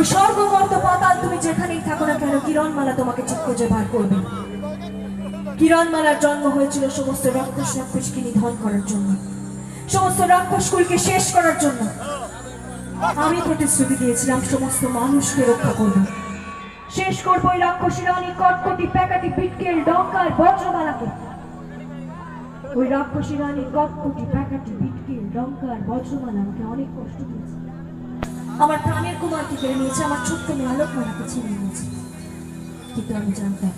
ওই স্বর্গগর্ত পাতাল তুমি যেখানেই থাকো না কেন, কিরণমালা তোমাকে ঠিক খুঁজে বার করবে। কিরণমালার জন্ম হয়েছিল সমস্ত রাক্ষসকে নিধন করার জন্য, সমস্ত রাক্ষসকুলকে শেষ করার জন্য। আমি প্রতিশ্রুতি দিয়েছিলাম সমস্ত মানুষকে রক্ষা করব, শেষ করবো ওই রাক্ষসী রানী কটকটি প্যাকাটি বিটকেল ডঙ্কার বজ্রমালাকে। ওই রাক্ষসী রানী কটকটি প্যাকাটি বিটকেল ডঙ্কার বজ্রমালা আমাকে অনেক কষ্ট দিয়েছে, আমার প্রাণের কুমারকে কেড়ে নিয়েছে, আমার ছোট্ট মেয়ে মালাকে ছিনে নিয়েছে। কিন্তু আমি জানতাম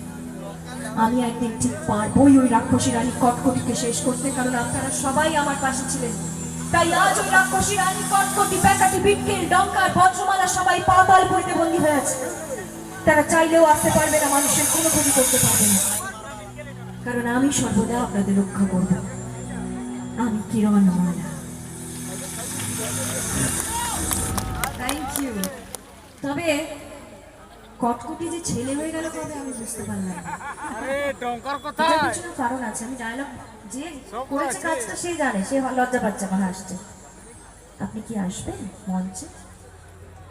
আমি একদিন ঠিক পারবই ওই রাক্ষসী রানী কটকটিকে শেষ করতে, কারণ আপনারা সবাই আমার পাশে ছিলেন। তাই আজ ওই রাক্ষসী রানী কটকটি প্যাকাটি বিটকেল ডঙ্কার বজ্রমালা সবাই পাতালপুরীতে বন্দী হয়ে আছে। তারা চাইলেও আসতে পারবে না, মানুষের কোনো ক্ষতি করতে পারবে না, কারণ আমি সর্বদা আপনাদের রক্ষা করব। আমি কিরণমালা। Thank you. তবে কটকটি যে ছেলে হয়ে গেল কবে আমি বুঝতে পারলাম। কিছু কারণ আছে, আমি ডায়লগ যে করেছে কাজটা সে জানে, সে লজ্জা পাচ্ছে আমার আসছে। আপনি কি আসবেন মঞ্চে?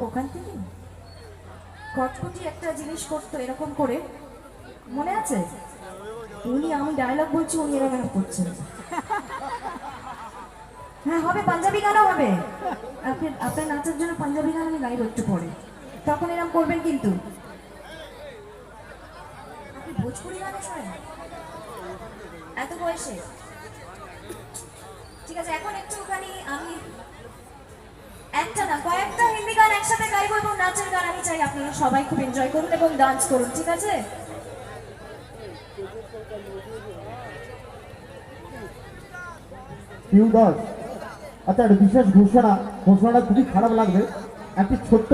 ওখান থেকে কটকটি একটা জিনিস করতো এরকম করে, মনে আছে? উনি, আমি ডায়লগ বলছি, উনি এরকম করছেন। হ্যাঁ হবে, পাঞ্জাবি গানও হবে। আপনার নাচের জন্য পাঞ্জাবি গান আমি গাইব একটু পরে, তখন এরকম করবেন। কিন্তু আপনি ভোজপুরি গানও শোনেন এত বয়সে? ঠিক আছে, এখন একটুখানি আমি একটা না কয়েকটা হিন্দি গান একসাথে গাইবো এবং নাচের গান আমি চাই আপনারা সবাই খুব এনজয় করুন এবং ডান্স করুন, ঠিক আছে? আচ্ছা, একটা বিশেষ ঘোষণাটা খুবই খারাপ লাগবে। একটি ছোট্ট